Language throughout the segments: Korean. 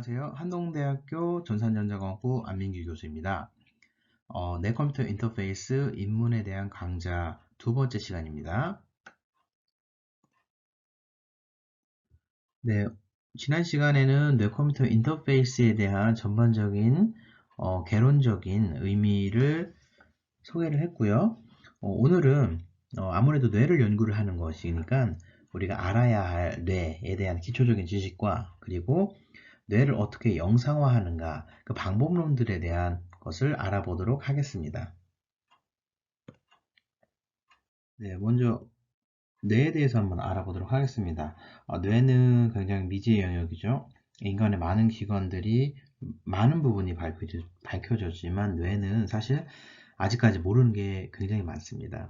안녕하세요. 한동대학교 전산전자공학부 안민규 교수입니다. 내 컴퓨터 인터페이스 입문에 대한 강좌 두 번째 시간입니다. 네, 지난 시간에는 내 컴퓨터 인터페이스에 대한 전반적인 개론적인 의미를 소개를 했고요. 오늘은 아무래도 뇌를 연구를 하는 것이니까 우리가 알아야 할 뇌에 대한 기초적인 지식과 그리고 뇌를 어떻게 영상화하는가 그 방법론들에 대한 것을 알아보도록 하겠습니다. 네, 먼저 뇌에 대해서 한번 알아보도록 하겠습니다. 뇌는 굉장히 미지의 영역이죠. 인간의 많은 기관들이 많은 부분이 밝혀졌지만 뇌는 사실 아직까지 모르는 게 굉장히 많습니다.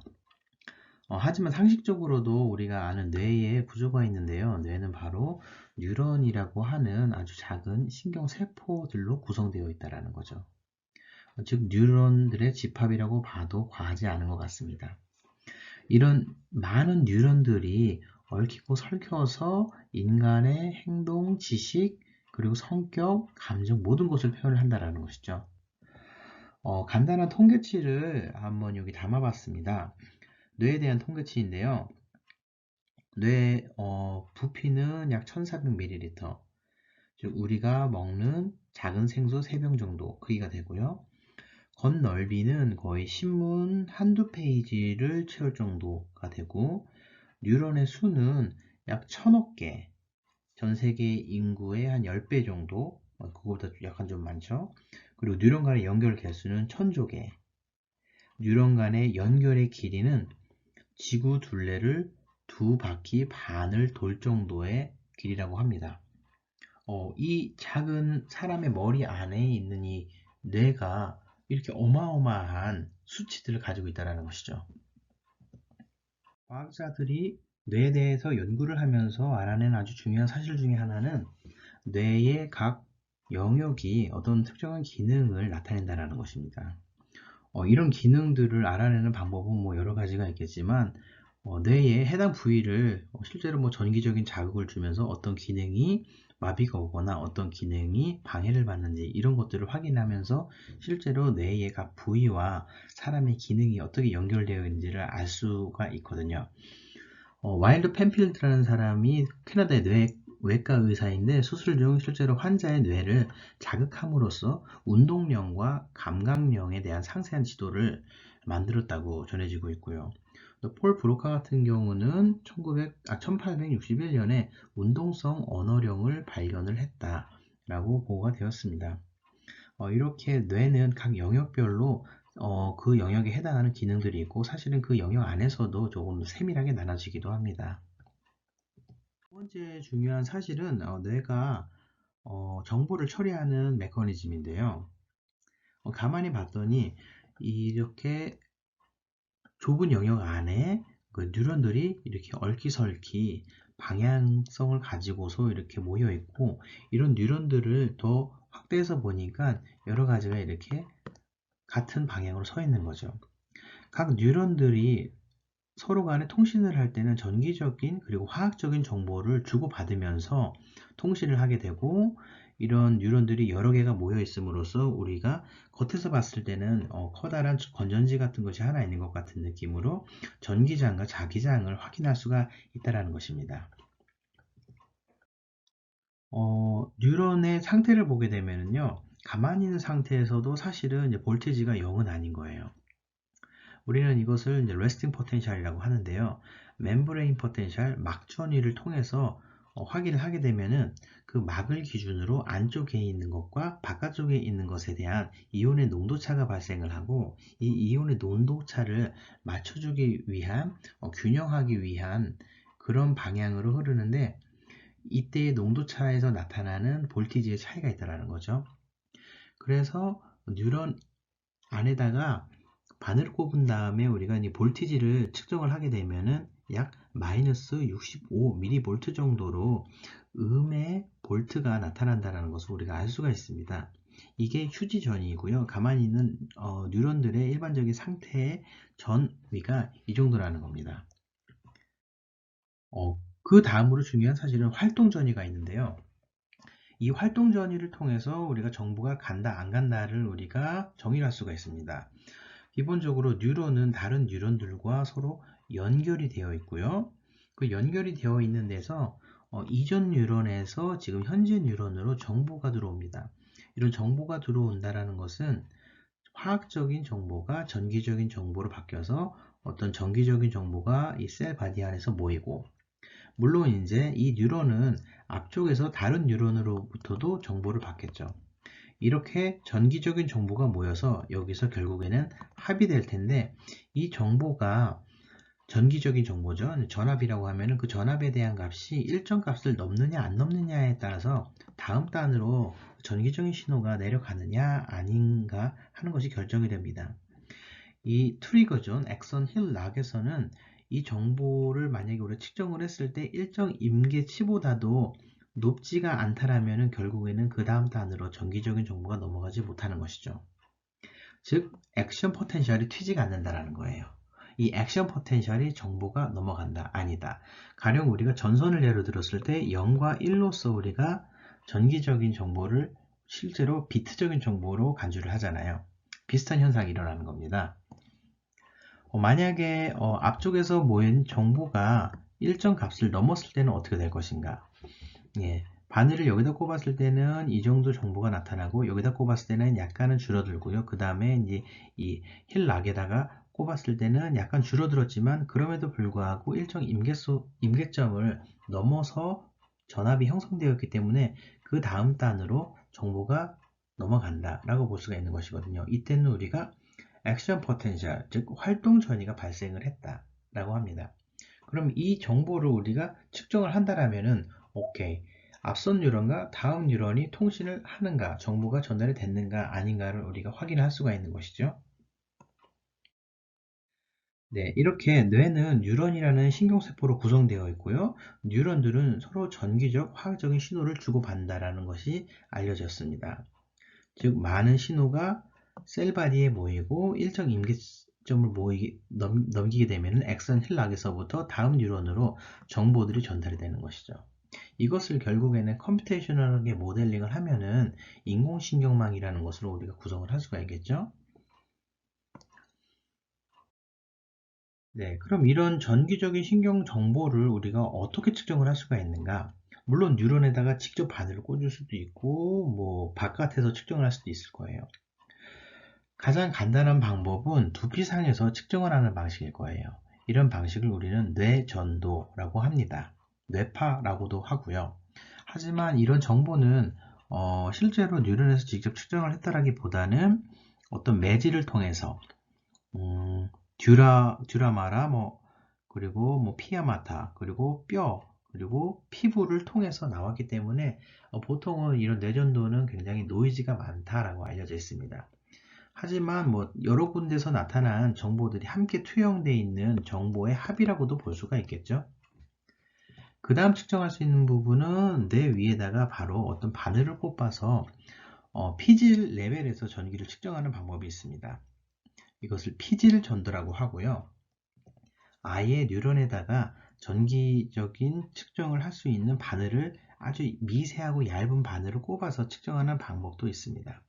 하지만 상식적으로도 우리가 아는 뇌의 구조가 있는데요. 뇌는 바로 뉴런이라고 하는 아주 작은 신경세포들로 구성되어 있다는 거죠. 즉 뉴런들의 집합이라고 봐도 과하지 않은 것 같습니다. 이런 많은 뉴런들이 얽히고 설켜서 인간의 행동, 지식, 그리고 성격, 감정 모든 것을 표현을 한다는 것이죠. 간단한 통계치를 한번 여기 담아봤습니다. 뇌에 대한 통계치인데요. 뇌 부피는 약 1400ml, 즉 우리가 먹는 작은 생수 3병 정도 크기가 되고요. 겉넓이는 거의 신문 한두 페이지를 채울 정도가 되고, 뉴런의 수는 약 1000억 개, 전 세계 인구의 한 10배 정도, 그거보다 약간 좀 많죠. 그리고 뉴런 간의 연결 개수는 1000조 개, 뉴런 간의 연결의 길이는 지구 둘레를 2바퀴 반을 돌 정도의 길이라고 합니다. 이 작은 사람의 머리 안에 있는 이 뇌가 이렇게 어마어마한 수치들을 가지고 있다는 것이죠. 과학자들이 뇌에 대해서 연구를 하면서 알아낸 아주 중요한 사실 중에 하나는 뇌의 각 영역이 어떤 특정한 기능을 나타낸다는 것입니다. 이런 기능들을 알아내는 방법은 여러 가지가 있겠지만 뇌의 해당 부위를 실제로 전기적인 자극을 주면서 어떤 기능이 마비가 오거나 어떤 기능이 방해를 받는지 이런 것들을 확인하면서 실제로 뇌의 각 부위와 사람의 기능이 어떻게 연결되어 있는지를 알 수가 있거든요. 와일드 펜필드라는 사람이 캐나다의 뇌외과 의사인데 수술 중 실제로 환자의 뇌를 자극함으로써 운동량과 감각량에 대한 상세한 지도를 만들었다고 전해지고 있고요. 또 폴 브로카 같은 경우는 1861년에 운동성 언어령을 발견을 했다라고 보고가 되었습니다. 이렇게 뇌는 각 영역별로 그 영역에 해당하는 기능들이 있고 사실은 그 영역 안에서도 조금 세밀하게 나눠지기도 합니다. 두 번째 중요한 사실은 뇌가 정보를 처리하는 메커니즘인데요. 가만히 봤더니 이렇게 좁은 영역 안에 그 뉴런들이 이렇게 얽히설키 방향성을 가지고서 이렇게 모여 있고, 이런 뉴런들을 더 확대해서 보니까 여러 가지가 이렇게 같은 방향으로 서 있는 거죠. 각 뉴런들이 서로 간에 통신을 할 때는 전기적인 그리고 화학적인 정보를 주고받으면서 통신을 하게 되고, 이런 뉴런들이 여러 개가 모여 있음으로써 우리가 겉에서 봤을 때는 커다란 건전지 같은 것이 하나 있는 것 같은 느낌으로 전기장과 자기장을 확인할 수가 있다는 것입니다. 뉴런의 상태를 보게 되면요, 가만히 있는 상태에서도 사실은 이제 볼테지가 0은 아닌 거예요. 우리는 이것을 이제 레스팅 포텐셜이라고 하는데요. 멤브레인 포텐셜 막전위를 통해서 확인을 하게 되면은 그 막을 기준으로 안쪽에 있는 것과 바깥쪽에 있는 것에 대한 이온의 농도차가 발생을 하고, 이 이온의 농도차를 맞춰주기 위한 균형하기 위한 그런 방향으로 흐르는데, 이때의 농도차에서 나타나는 볼티지의 차이가 있다는 거죠. 그래서 뉴런 안에다가 바늘을 꼽은 다음에 우리가 이 볼티지를 측정을 하게 되면은 약 마이너스 65mV 정도로 음의 볼트가 나타난다는 것을 우리가 알 수가 있습니다. 이게 휴지 전이고요. 가만히 있는 뉴런들의 일반적인 상태의 전위가 이 정도라는 겁니다. 그 다음으로 중요한 사실은 활동 전위가 있는데요. 이 활동 전이를 통해서 우리가 정보가 간다 안 간다를 우리가 정의할 수가 있습니다. 기본적으로 뉴런은 다른 뉴런들과 서로 연결이 되어 있고요. 그 연결이 되어 있는 데서 이전 뉴런에서 지금 현재 뉴런으로 정보가 들어옵니다. 이런 정보가 들어온다는 것은 화학적인 정보가 전기적인 정보로 바뀌어서 어떤 전기적인 정보가 이 셀 바디 안에서 모이고, 물론 이제 이 뉴런은 앞쪽에서 다른 뉴런으로부터도 정보를 받겠죠. 이렇게 전기적인 정보가 모여서 여기서 결국에는 합이 될 텐데, 이 정보가 전기적인 정보죠. 전압이라고 하면은 그 전압에 대한 값이 일정 값을 넘느냐 안 넘느냐에 따라서 다음 단으로 전기적인 신호가 내려가느냐 아닌가 하는 것이 결정이 됩니다. 이 트리거존 액선 힐 락에서는 이 정보를 만약에 우리가 측정을 했을 때 일정 임계치보다도 높지가 않다라면 결국에는 그 다음 단으로 전기적인 정보가 넘어가지 못하는 것이죠. 즉 액션 포텐셜이 튀지가 않는다라는 거예요. 이 액션 포텐셜이 정보가 넘어간다, 아니다. 가령 우리가 전선을 예로 들었을 때 0과 1로서 우리가 전기적인 정보를 실제로 비트적인 정보로 간주를 하잖아요. 비슷한 현상이 일어나는 겁니다. 만약에 앞쪽에서 모인 정보가 일정 값을 넘었을 때는 어떻게 될 것인가? 예, 바늘을 여기다 꼽았을 때는 이 정도 정보가 나타나고 여기다 꼽았을 때는 약간은 줄어들고요. 그 다음에 이제 이 힐락에다가 꼽았을 때는 약간 줄어들었지만 그럼에도 불구하고 일정 임계점을 넘어서 전압이 형성되었기 때문에 그 다음 단으로 정보가 넘어간다 라고 볼 수가 있는 것이거든요. 이때는 우리가 액션 포텐셜, 즉 활동 전이가 발생을 했다 라고 합니다. 그럼 이 정보를 우리가 측정을 한다라면은 오케이, 앞선 뉴런과 다음 뉴런이 통신을 하는가, 정보가 전달이 됐는가 아닌가를 우리가 확인할 수가 있는 것이죠. 네, 이렇게 뇌는 뉴런이라는 신경세포로 구성되어 있고요. 뉴런들은 서로 전기적, 화학적인 신호를 주고받는다는 것이 알려졌습니다. 즉 많은 신호가 셀바디에 모이고 일정 임계점을 넘기게 되면 액선 힐락에서부터 다음 뉴런으로 정보들이 전달이 되는 것이죠. 이것을 결국에는 컴퓨테이셔널하게 모델링을 하면은 인공신경망이라는 것으로 우리가 구성을 할 수가 있겠죠. 네, 그럼 이런 전기적인 신경 정보를 우리가 어떻게 측정을 할 수가 있는가? 물론 뉴런에다가 직접 바늘을 꽂을 수도 있고 뭐 바깥에서 측정을 할 수도 있을 거예요. 가장 간단한 방법은 두피상에서 측정을 하는 방식일 거예요. 이런 방식을 우리는 뇌전도라고 합니다. 뇌파라고도 하고요. 하지만 이런 정보는 실제로 뉴런에서 직접 측정을 했다라기보다는 어떤 매질을 통해서 듀라마라 그리고 피아마타 그리고 뼈 그리고 피부를 통해서 나왔기 때문에 보통은 이런 뇌전도는 굉장히 노이즈가 많다라고 알려져 있습니다. 하지만 여러 군데서 나타난 정보들이 함께 투영되어 있는 정보의 합이라고도 볼 수가 있겠죠. 그 다음 측정할 수 있는 부분은 뇌 위에다가 바로 어떤 바늘을 꼽아서 피질 레벨에서 전기를 측정하는 방법이 있습니다. 이것을 피질 전도라고 하고요. 아예 뉴런에다가 전기적인 측정을 할 수 있는 바늘을 아주 미세하고 얇은 바늘을 꼽아서 측정하는 방법도 있습니다.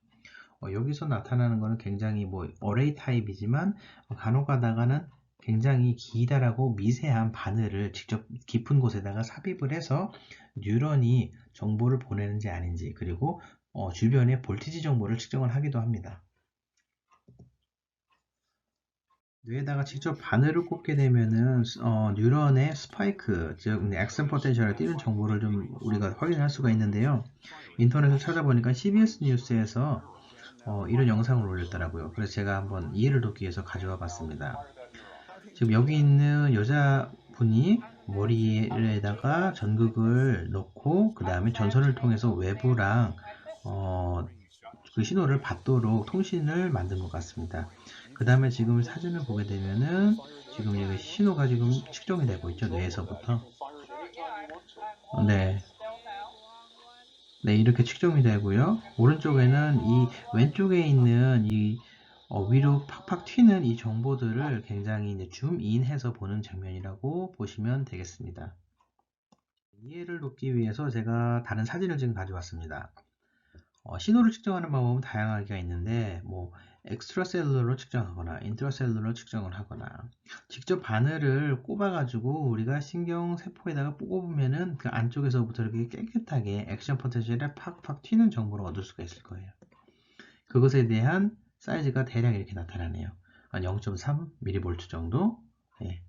여기서 나타나는 것은 굉장히 어레이 타입이지만 간혹 가다가는 굉장히 기다랗고 미세한 바늘을 직접 깊은 곳에다가 삽입을 해서 뉴런이 정보를 보내는지 아닌지 그리고 주변의 볼티지 정보를 측정을 하기도 합니다. 뇌에다가 직접 바늘을 꽂게 되면은 뉴런의 스파이크, 즉 액션 포텐셜을 띄는 정보를 좀 우리가 확인할 수가 있는데요. 인터넷을 찾아보니까 CBS 뉴스에서 이런 영상을 올렸더라고요. 그래서 제가 한번 이해를 돕기 위해서 가져와 봤습니다. 지금 여기 있는 여자분이 머리에다가 전극을 넣고 그 다음에 전선을 통해서 외부랑 그 신호를 받도록 통신을 만든 것 같습니다. 그 다음에 지금 사진을 보게 되면은 지금 여기 신호가 지금 측정이 되고 있죠. 뇌에서부터. 네. 네, 이렇게 측정이 되고요. 오른쪽에는 이 왼쪽에 있는 이 위로 팍팍 튀는 이 정보들을 굉장히 줌인해서 보는 장면이라고 보시면 되겠습니다. 이해를 돕기 위해서 제가 다른 사진을 지금 가져왔습니다. 신호를 측정하는 방법은 다양하게 있는데 뭐 엑스트라셀룰러로 측정하거나 인트라셀룰러로 측정을 하거나 직접 바늘을 꼽아가지고 우리가 신경세포에다가 꼽으면은 그 안쪽에서부터 이렇게 깨끗하게 액션 포텐셜에 팍팍 튀는 정보를 얻을 수가 있을 거예요. 그것에 대한 사이즈가 대략 이렇게 나타나네요. 한 0.3mV 정도. 예.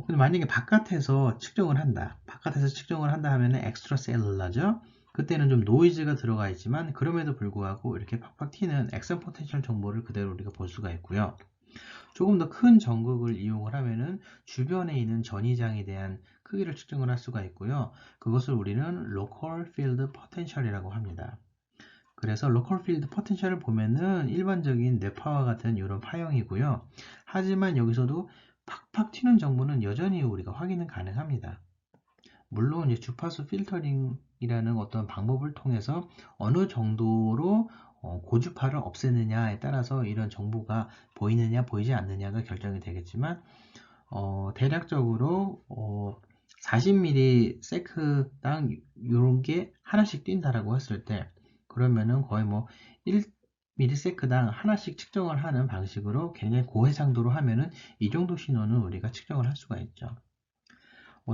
근데 만약에 바깥에서 측정을 한다. 바깥에서 측정을 한다 하면 엑스트라 셀룰라죠. 그때는 좀 노이즈가 들어가 있지만 그럼에도 불구하고 이렇게 팍팍 튀는 액션 포텐셜 정보를 그대로 우리가 볼 수가 있고요. 조금 더 큰 전극을 이용을 하면은 주변에 있는 전이장에 대한 크기를 측정을 할 수가 있고요. 그것을 우리는 local field potential이라고 합니다. 그래서 local field potential을 보면은 일반적인 뇌파와 같은 이런 파형이고요. 하지만 여기서도 팍팍 튀는 정보는 여전히 우리가 확인은 가능합니다. 물론 이제 주파수 필터링이라는 어떤 방법을 통해서 어느 정도로 고주파를 없애느냐에 따라서 이런 정보가 보이느냐 보이지 않느냐가 결정이 되겠지만 대략적으로 40ms당 이런 게 하나씩 뛴다라고 했을 때 그러면은 거의 뭐 1ms당 하나씩 측정을 하는 방식으로 굉장히 고해상도로 하면은 이 정도 신호는 우리가 측정을 할 수가 있죠.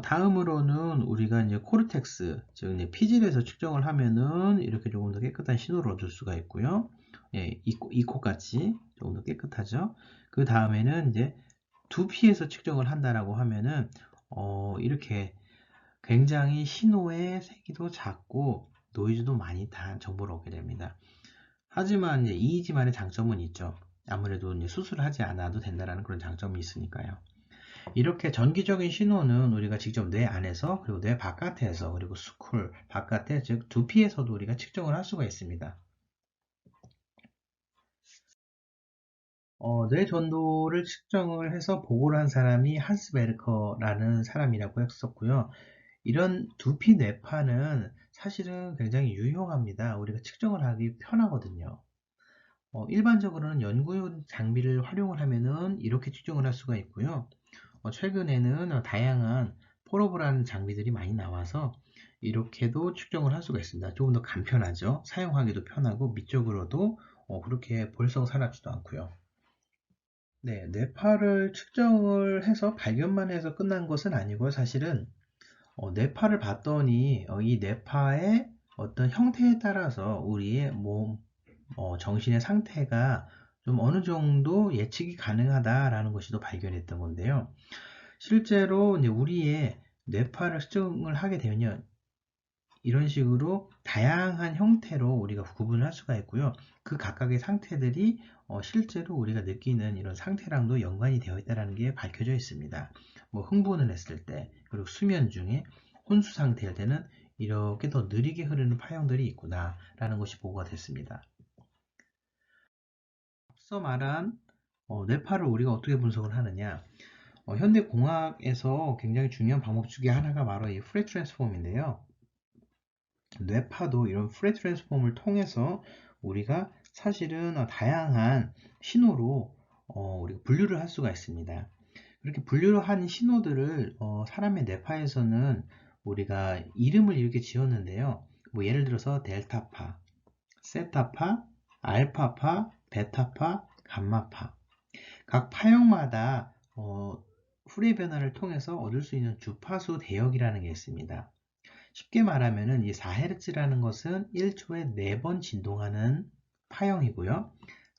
다음으로는 우리가 이제 코르텍스, 즉 이제 피질에서 측정을 하면은 이렇게 조금 더 깨끗한 신호를 얻을 수가 있고요. 예, 이코 같이 조금 더 깨끗하죠. 그 다음에는 이제 두피에서 측정을 한다라고 하면은 이렇게 굉장히 신호의 세기도 작고 노이즈도 많이 단 정보를 얻게 됩니다. 하지만 이제 EEG만의 장점은 있죠. 아무래도 이제 수술을 하지 않아도 된다라는 그런 장점이 있으니까요. 이렇게 전기적인 신호는 우리가 직접 뇌 안에서 그리고 뇌 바깥에서 그리고 스쿨 바깥에 즉 두피에서도 우리가 측정을 할 수가 있습니다. 뇌 전도를 측정을 해서 보고를 한 사람이 한스 베르커라는 사람이라고 했었고요. 이런 두피 뇌파는 사실은 굉장히 유용합니다. 우리가 측정을 하기 편하거든요. 일반적으로는 연구용 장비를 활용을 하면은 이렇게 측정을 할 수가 있고요. 최근에는 다양한 폴로브라는 장비들이 많이 나와서 이렇게도 측정을 할 수가 있습니다. 조금 더 간편하죠. 사용하기도 편하고 미적으로도 그렇게 볼썽사납지도 않고요. 네, 뇌파를 측정을 해서 발견만 해서 끝난 것은 아니고요. 사실은 뇌파를 봤더니 이 뇌파의 어떤 형태에 따라서 우리의 몸, 정신의 상태가 좀 어느 정도 예측이 가능하다라는 것이 또 발견했던 건데요. 실제로 이제 우리의 뇌파를 측정을 하게 되면 이런 식으로 다양한 형태로 우리가 구분을 할 수가 있고요. 그 각각의 상태들이 실제로 우리가 느끼는 이런 상태랑도 연관이 되어 있다는 게 밝혀져 있습니다. 뭐 흥분을 했을 때, 그리고 수면 중에 혼수 상태일 때는 이렇게 더 느리게 흐르는 파형들이 있구나라는 것이 보고가 됐습니다. 앞서 말한 뇌파를 우리가 어떻게 분석을 하느냐? 현대공학에서 굉장히 중요한 방법 중에 하나가 바로 이 프레 트랜스폼인데요. 뇌파도 이런 프레 트랜스폼을 통해서 우리가 사실은 다양한 신호로 우리가 분류를 할 수가 있습니다. 그렇게 분류를 한 신호들을 사람의 뇌파에서는 우리가 이름을 이렇게 지었는데요. 뭐 예를 들어서 델타파, 세타파, 알파파, 베타파, 감마파. 각 파형마다 후레 변화를 통해서 얻을 수 있는 주파수 대역이라는 게 있습니다. 쉽게 말하면 이 4Hz라는 것은 1초에 4번 진동하는 파형이고요.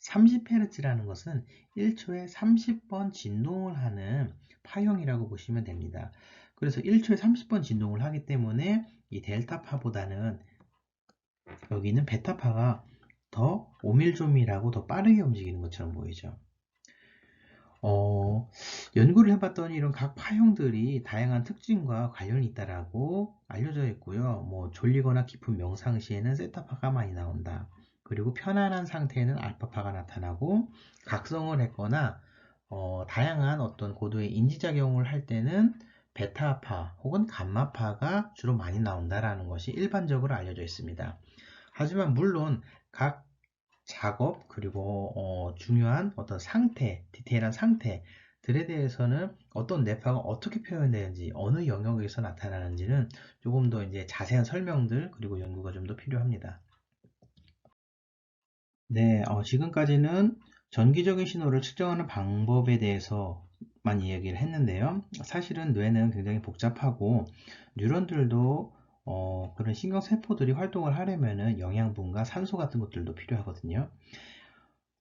30Hz라는 것은 1초에 30번 진동을 하는 파형이라고 보시면 됩니다. 그래서 1초에 30번 진동을 하기 때문에 이 델타파보다는 여기 있는 베타파가 더 오밀조밀하고 더 빠르게 움직이는 것처럼 보이죠. 연구를 해봤더니 이런 각 파형들이 다양한 특징과 관련이 있다라고 알려져 있고요. 뭐 졸리거나 깊은 명상 시에는 세타파가 많이 나온다. 그리고 편안한 상태에는 알파파가 나타나고 각성을 했거나 다양한 어떤 고도의 인지작용을 할 때는 베타파 혹은 감마파가 주로 많이 나온다라는 것이 일반적으로 알려져 있습니다. 하지만 물론 각 작업 그리고 중요한 어떤 상태, 디테일한 상태 들에 대해서는 어떤 뇌파가 어떻게 표현되는지, 어느 영역에서 나타나는지는 조금 더 이제 자세한 설명들 그리고 연구가 좀 더 필요합니다. 네, 지금까지는 전기적인 신호를 측정하는 방법에 대해서만 이야기를 했는데요. 사실은 뇌는 굉장히 복잡하고 뉴런들도 그런 신경세포들이 활동을 하려면은 영양분과 산소 같은 것들도 필요하거든요.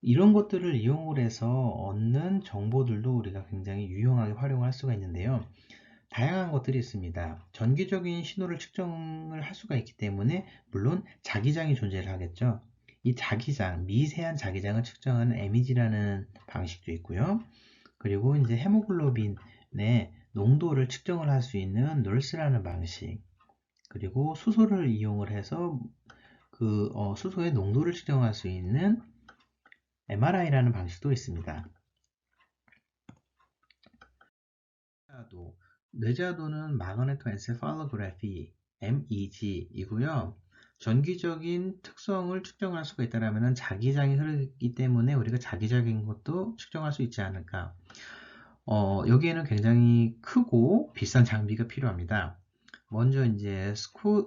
이런 것들을 이용을 해서 얻는 정보들도 우리가 굉장히 유용하게 활용할 수가 있는데요. 다양한 것들이 있습니다. 전기적인 신호를 측정을 할 수가 있기 때문에 물론 자기장이 존재를 하겠죠. 이 자기장, 미세한 자기장을 측정하는 에미지라는 방식도 있고요. 그리고 이제 헤모글로빈의 농도를 측정을 할 수 있는 널스라는 방식, 그리고 수소를 이용을 해서 그 수소의 농도를 측정할 수 있는 MRI라는 방식도 있습니다. 뇌자도는 마그네토엔세팔로그래피 MEG이고요. 전기적인 특성을 측정할 수가 있다면 자기장이 흐르기 때문에 우리가 자기적인 것도 측정할 수 있지 않을까. 여기에는 굉장히 크고 비싼 장비가 필요합니다. 먼저 이제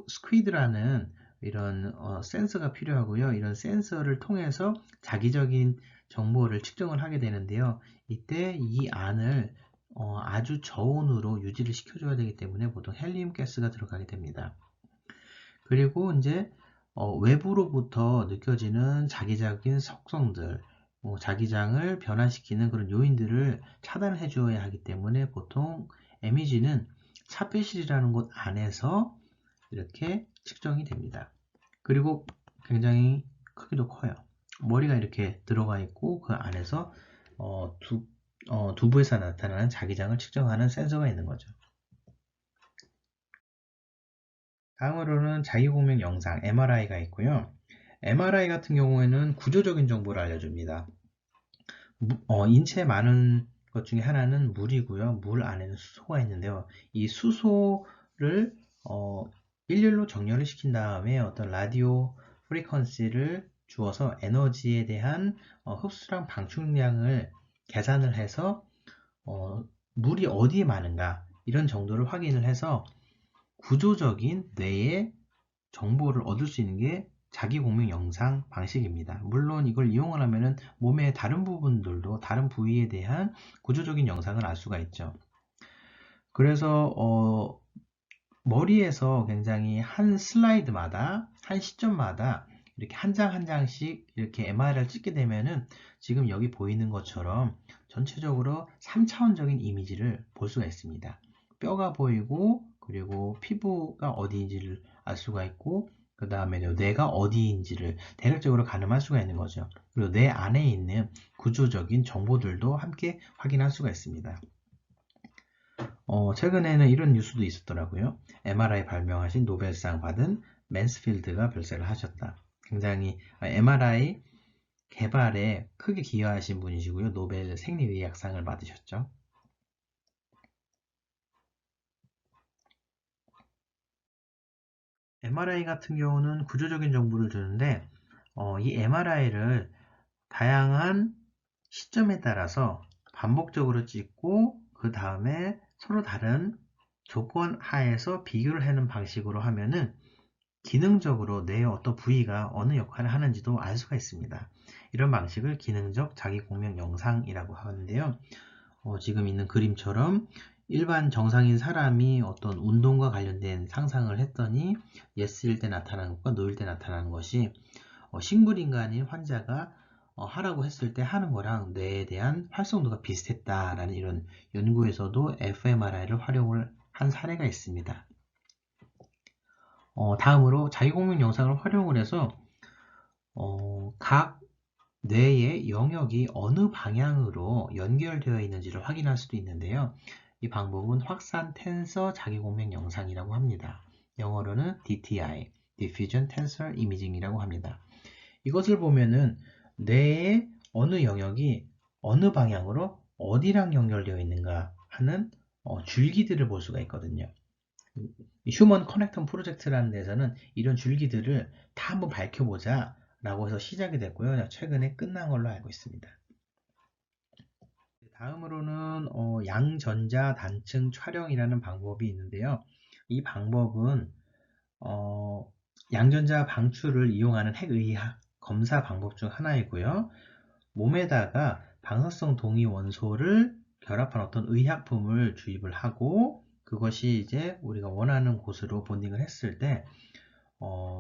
스퀴드라는 이런 센서가 필요하고요. 이런 센서를 통해서 자기적인 정보를 측정을 하게 되는데요. 이때 이 안을 아주 저온으로 유지를 시켜줘야 되기 때문에 보통 헬리움 가스가 들어가게 됩니다. 그리고 이제 외부로부터 느껴지는 자기적인 속성들, 자기장을 변화시키는 그런 요인들을 차단해 주어야 하기 때문에 보통 MEG는 차폐실이라는 곳 안에서 이렇게 측정이 됩니다. 그리고 굉장히 크기도 커요. 머리가 이렇게 들어가 있고 그 안에서 두부에서 나타나는 자기장을 측정하는 센서가 있는 거죠. 다음으로는 자기공명 영상 MRI가 있고요. MRI 같은 경우에는 구조적인 정보를 알려줍니다. 인체에 많은 것 중에 하나는 물이고요. 물 안에는 수소가 있는데요. 이 수소를 일렬로 정렬을 시킨 다음에 어떤 라디오 프리퀀시를 주어서 에너지에 대한 흡수량 방출량을 계산을 해서 물이 어디에 많은가 이런 정도를 확인을 해서 구조적인 뇌의 정보를 얻을 수 있는 게 자기공명 영상 방식입니다. 물론 이걸 이용을 하면은 몸의 다른 부분들도 다른 부위에 대한 구조적인 영상을 알 수가 있죠. 그래서 머리에서 굉장히 한 슬라이드마다 한 시점마다 이렇게 한 장 한 장씩 이렇게 MRI를 찍게 되면은 지금 여기 보이는 것처럼 전체적으로 3차원적인 이미지를 볼 수가 있습니다. 뼈가 보이고 그리고 피부가 어디인지를 알 수가 있고 그 다음에 뇌가 어디인지를 대략적으로 가늠할 수가 있는 거죠. 그리고 뇌 안에 있는 구조적인 정보들도 함께 확인할 수가 있습니다. 최근에는 이런 뉴스도 있었더라고요. MRI 발명하신 노벨상 받은 맨스필드가 별세를 하셨다. 굉장히 MRI 개발에 크게 기여하신 분이시고요. 노벨 생리의학상을 받으셨죠. MRI 같은 경우는 구조적인 정보를 주는데 이 MRI를 다양한 시점에 따라서 반복적으로 찍고 그 다음에 서로 다른 조건 하에서 비교를 하는 방식으로 하면은 기능적으로 뇌의 어떤 부위가 어느 역할을 하는지도 알 수가 있습니다. 이런 방식을 기능적 자기공명 영상이라고 하는데요. 지금 있는 그림처럼 일반 정상인 사람이 어떤 운동과 관련된 상상을 했더니 예스일 때 나타나는 것과 노일 때 나타나는 것이 식물인간인 환자가 하라고 했을 때 하는 거랑 뇌에 대한 활성도가 비슷했다라는 이런 연구에서도 fMRI를 활용을 한 사례가 있습니다. 다음으로 자기공명 영상을 활용을 해서 각 뇌의 영역이 어느 방향으로 연결되어 있는지를 확인할 수도 있는데요. 이 방법은 확산 텐서 자기공명 영상이라고 합니다. 영어로는 DTI, Diffusion Tensor Imaging이라고 합니다. 이것을 보면은 뇌의 어느 영역이 어느 방향으로 어디랑 연결되어 있는가 하는 줄기들을 볼 수가 있거든요. 휴먼 커넥턴 프로젝트라는 데서는 이런 줄기들을 다 한번 밝혀보자 라고 해서 시작이 됐고요. 최근에 끝난 걸로 알고 있습니다. 다음으로는 양전자 단층 촬영이라는 방법이 있는데요. 이 방법은 양전자 방출을 이용하는 핵의학 검사 방법 중 하나이고요. 몸에다가 방사성 동위 원소를 결합한 어떤 의약품을 주입을 하고 그것이 이제 우리가 원하는 곳으로 본딩을 했을 때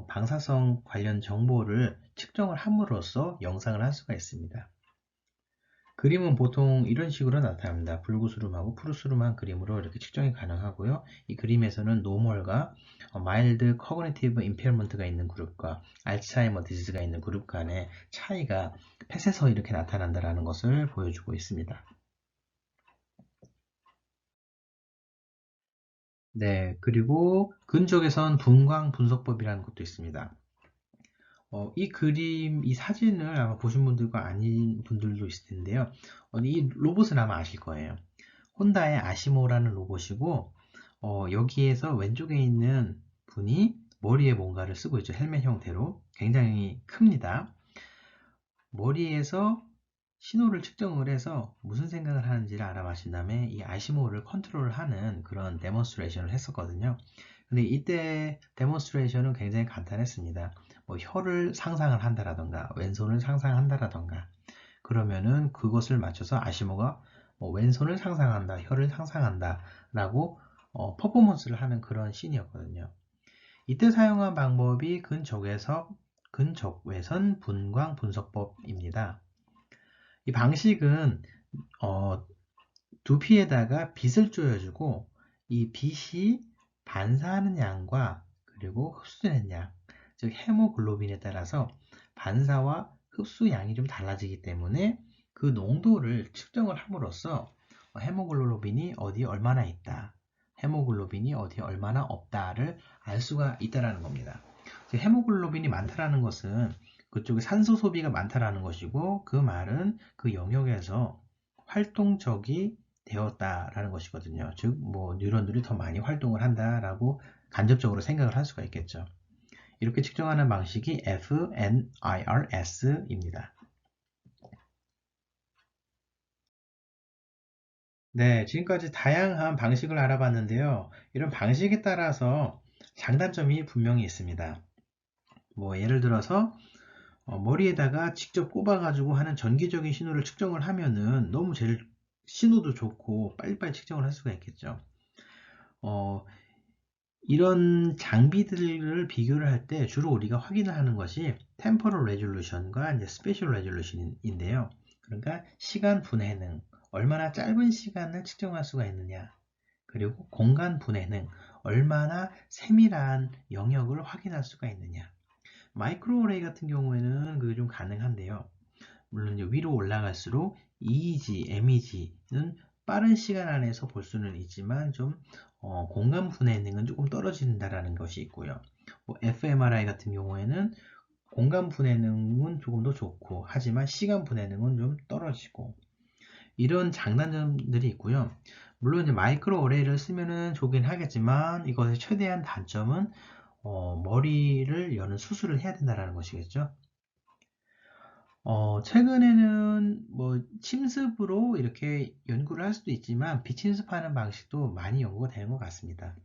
방사성 관련 정보를 측정을 함으로써 영상을 할 수가 있습니다. 그림은 보통 이런 식으로 나타납니다. 붉으스름하고 푸르스름한 그림으로 이렇게 측정이 가능하고요. 이 그림에서는 노멀과 마일드 커그니티브 임페어먼트가 있는 그룹과 알츠하이머 디지즈가 있는 그룹 간의 차이가 펫에서 이렇게 나타난다는 것을 보여주고 있습니다. 네, 그리고 근적에선 분광 분석법이라는 것도 있습니다. 이 그림, 이 사진을 아마 보신 분들과 아닌 분들도 있을 텐데요. 이 로봇은 아마 아실 거예요. 혼다의 아시모라는 로봇이고, 여기에서 왼쪽에 있는 분이 머리에 뭔가를 쓰고 있죠. 헬멧 형태로. 굉장히 큽니다. 머리에서 신호를 측정을 해서 무슨 생각을 하는지를 알아맞힌 다음에 이 아시모를 컨트롤하는 그런 데몬스트레이션을 했었거든요. 근데 이때 데몬스트레이션은 굉장히 간단했습니다. 뭐 혀를 상상을 한다라던가 왼손을 상상한다라던가 그러면은 그것을 맞춰서 아시모가 왼손을 상상한다, 혀를 상상한다 라고 퍼포먼스를 하는 그런 씬이었거든요. 이때 사용한 방법이 근적외선 분광 분석법입니다. 이 방식은 두피에다가 빛을 쪼여주고 이 빛이 반사하는 양과 그리고 흡수되는 양, 즉 헤모글로빈에 따라서 반사와 흡수 양이 좀 달라지기 때문에 그 농도를 측정을 함으로써 헤모글로빈이 어디에 얼마나 있다, 헤모글로빈이 어디에 얼마나 없다를 알 수가 있다는 겁니다. 헤모글로빈이 많다라는 것은 그쪽에 산소 소비가 많다라는 것이고 그 말은 그 영역에서 활동적이 되었다라는 것이거든요. 즉, 뉴런들이 더 많이 활동을 한다라고 간접적으로 생각을 할 수가 있겠죠. 이렇게 측정하는 방식이 FNIRS입니다. 네, 지금까지 다양한 방식을 알아봤는데요. 이런 방식에 따라서 장단점이 분명히 있습니다. 예를 들어서 머리에다가 직접 꼽아가지고 하는 전기적인 신호를 측정을 하면은 너무 제일 신호도 좋고 빨리빨리 측정을 할 수가 있겠죠. 어, 이런 장비들을 비교를 할 때 주로 우리가 확인을 하는 것이 템포럴 레졸루션과 이제 스페셜 레졸루션인데요. 그러니까 시간 분해능, 얼마나 짧은 시간을 측정할 수가 있느냐, 그리고 공간 분해능, 얼마나 세밀한 영역을 확인할 수가 있느냐. 마이크로어레이 같은 경우에는 그게 좀 가능한데요. 물론 이제 위로 올라갈수록 EEG, MEG는 빠른 시간 안에서 볼 수는 있지만 좀 공간 분해능은 조금 떨어진다라는 것이 있고요. fMRI 같은 경우에는 공간 분해능은 조금 더 좋고 하지만 시간 분해능은 좀 떨어지고 이런 장단점들이 있고요. 물론 이제 마이크로 어레이를 쓰면은 좋긴 하겠지만 이것의 최대한 단점은 머리를 여는 수술을 해야 된다는 것이겠죠. 최근에는 침습으로 이렇게 연구를 할 수도 있지만 비침습하는 방식도 많이 연구가 되는 것 같습니다.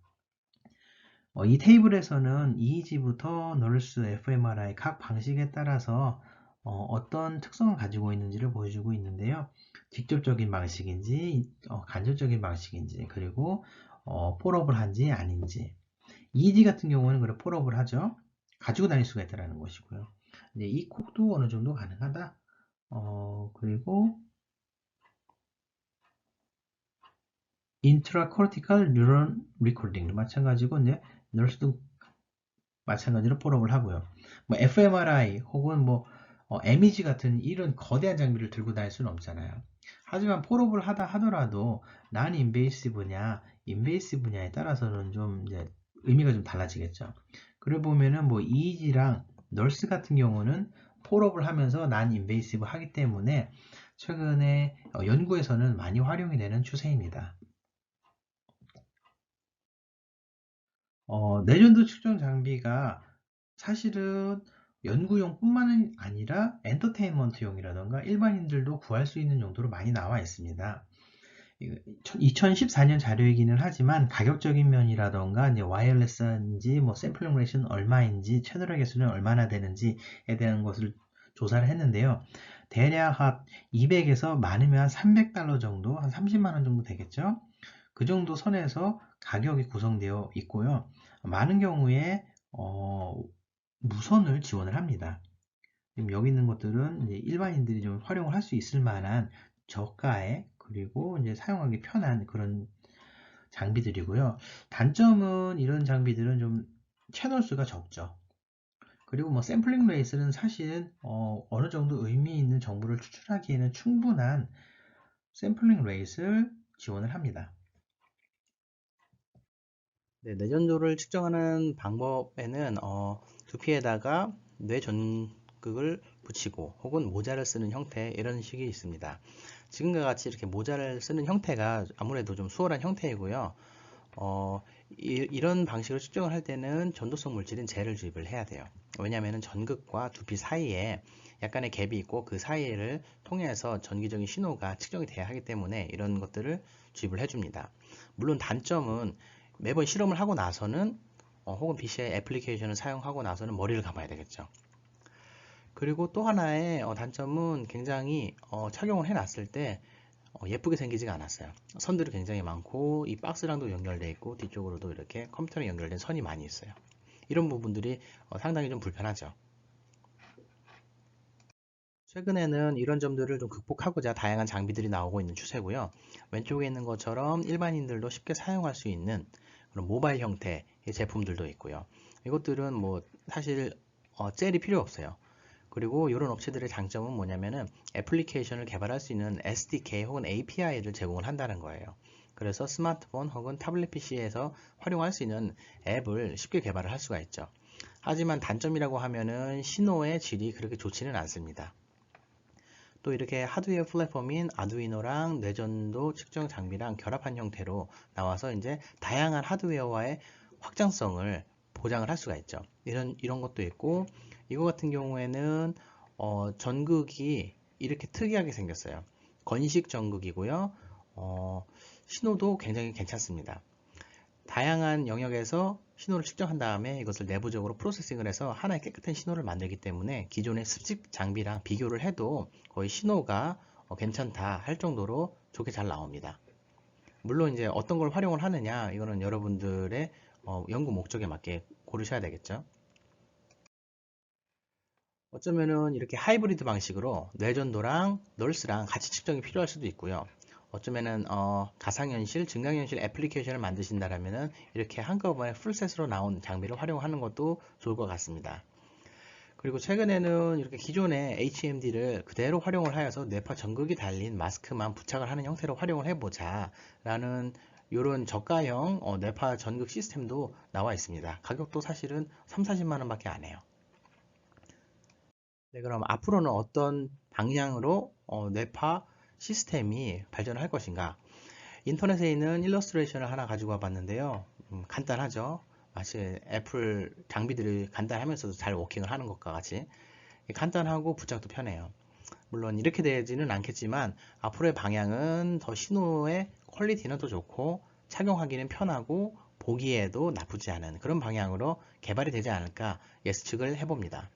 이 테이블에서는 EEG부터 널스, fMRI 각 방식에 따라서 어떤 특성을 가지고 있는지를 보여주고 있는데요. 직접적인 방식인지 간접적인 방식인지 그리고 폴업을 한지 아닌지 EEG 같은 경우는 그래 폴업을 하죠. 가지고 다닐 수가 있다는 것이고요. 이제 이 콕도 어느 정도 가능하다. 그리고 intracortical neuron recording도 마찬가지고 이제 널스도 마찬가지로 폴업을 하고요. fMRI 혹은 MEG 같은 이런 거대한 장비를 들고 다닐 수는 없잖아요. 하지만 폴업을 하다 하더라도 난 인베이시브냐, 인베이시브냐에 따라서는 좀 이제 의미가 좀 달라지겠죠. 그래 보면은 EEG랑 널스 같은 경우는 폴업을 하면서 난 인베이시브 하기 때문에 최근에 연구에서는 많이 활용이 되는 추세입니다. 내전도 측정 장비가 사실은 연구용뿐만 아니라 엔터테인먼트용이라던가 일반인들도 구할 수 있는 용도로 많이 나와 있습니다. 2014년 자료이기는 하지만 가격적인 면이라던가 이제 와이어리스인지 뭐 샘플링 레이션 얼마인지 채널의 개수는 얼마나 되는지에 대한 것을 조사를 했는데요. 대략 한 200에서 많으면 한 $300 정도, 한 30만 원 정도 되겠죠. 그 정도 선에서 가격이 구성되어 있고요. 많은 경우에 무선을 지원을 합니다. 지금 여기 있는 것들은 이제 일반인들이 좀 활용을 할 수 있을 만한 저가에 그리고 이제 사용하기 편한 그런 장비들이고요. 단점은 이런 장비들은 좀 채널 수가 적죠. 그리고 뭐 샘플링 레이스는 사실 어느 정도 의미 있는 정보를 추출하기에는 충분한 샘플링 레이스를 지원을 합니다. 네, 뇌전도를 측정하는 방법에는 두피에다가 뇌전극을 붙이고 혹은 모자를 쓰는 형태 이런 식이 있습니다. 지금과 같이 이렇게 모자를 쓰는 형태가 아무래도 좀 수월한 형태이고요. 이런 방식으로 측정을 할 때는 전도성 물질인 젤을 주입을 해야 돼요. 왜냐하면 전극과 두피 사이에 약간의 갭이 있고 그 사이를 통해서 전기적인 신호가 측정이 돼야 하기 때문에 이런 것들을 주입을 해줍니다. 물론 단점은 매번 실험을 하고 나서는 혹은 BCI 애플리케이션을 사용하고 나서는 머리를 감아야 되겠죠. 그리고 또 하나의 단점은 굉장히 착용을 해놨을 때 예쁘게 생기지가 않았어요. 선들이 굉장히 많고 이 박스랑도 연결되어 있고 뒤쪽으로도 이렇게 컴퓨터랑 연결된 선이 많이 있어요. 이런 부분들이 상당히 좀 불편하죠. 최근에는 이런 점들을 좀 극복하고자 다양한 장비들이 나오고 있는 추세고요. 왼쪽에 있는 것처럼 일반인들도 쉽게 사용할 수 있는 그런 모바일 형태의 제품들도 있고요. 이것들은 뭐 사실 젤이 필요 없어요. 그리고 이런 업체들의 장점은 뭐냐면은 애플리케이션을 개발할 수 있는 SDK 혹은 API를 제공을 한다는 거예요. 그래서 스마트폰 혹은 타블렛 PC에서 활용할 수 있는 앱을 쉽게 개발을 할 수가 있죠. 하지만 단점이라고 하면은 신호의 질이 그렇게 좋지는 않습니다. 또 이렇게 하드웨어 플랫폼인 아두이노랑 뇌전도 측정 장비랑 결합한 형태로 나와서 이제 다양한 하드웨어와의 확장성을 보장을 할 수가 있죠. 이런 것도 있고, 이거 같은 경우에는 전극이 이렇게 특이하게 생겼어요. 건식 전극이고요. 신호도 굉장히 괜찮습니다. 다양한 영역에서 신호를 측정한 다음에 이것을 내부적으로 프로세싱을 해서 하나의 깨끗한 신호를 만들기 때문에 기존의 습식 장비랑 비교를 해도 거의 신호가 괜찮다 할 정도로 좋게 잘 나옵니다. 물론 이제 어떤 걸 활용을 하느냐 이거는 여러분들의 연구 목적에 맞게 고르셔야 되겠죠. 어쩌면은 이렇게 하이브리드 방식으로 뇌전도랑 널스랑 같이 측정이 필요할 수도 있고요. 어쩌면은 가상현실, 증강현실 애플리케이션을 만드신다면은 이렇게 한꺼번에 풀셋으로 나온 장비를 활용하는 것도 좋을 것 같습니다. 그리고 최근에는 이렇게 기존의 HMD를 그대로 활용을 하여서 뇌파 전극이 달린 마스크만 부착을 하는 형태로 활용을 해보자 라는 이런 저가형 뇌파 전극 시스템도 나와 있습니다. 가격도 사실은 3, 40만 원 밖에 안 해요. 네, 그럼 앞으로는 어떤 방향으로 뇌파 시스템이 발전을 할 것인가? 인터넷에 있는 일러스트레이션을 하나 가지고 와봤는데요. 간단하죠. 마치 애플 장비들이 간단하면서도 잘 워킹을 하는 것과 같이 간단하고 부착도 편해요. 물론 이렇게 되지는 않겠지만 앞으로의 방향은 더 신호의 퀄리티는 더 좋고 착용하기는 편하고 보기에도 나쁘지 않은 그런 방향으로 개발이 되지 않을까 예측을 해봅니다.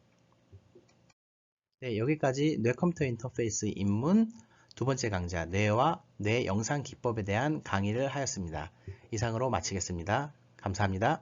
네, 여기까지 뇌컴퓨터 인터페이스 입문 두 번째 강좌 뇌와 뇌 영상 기법에 대한 강의를 하였습니다. 이상으로 마치겠습니다. 감사합니다.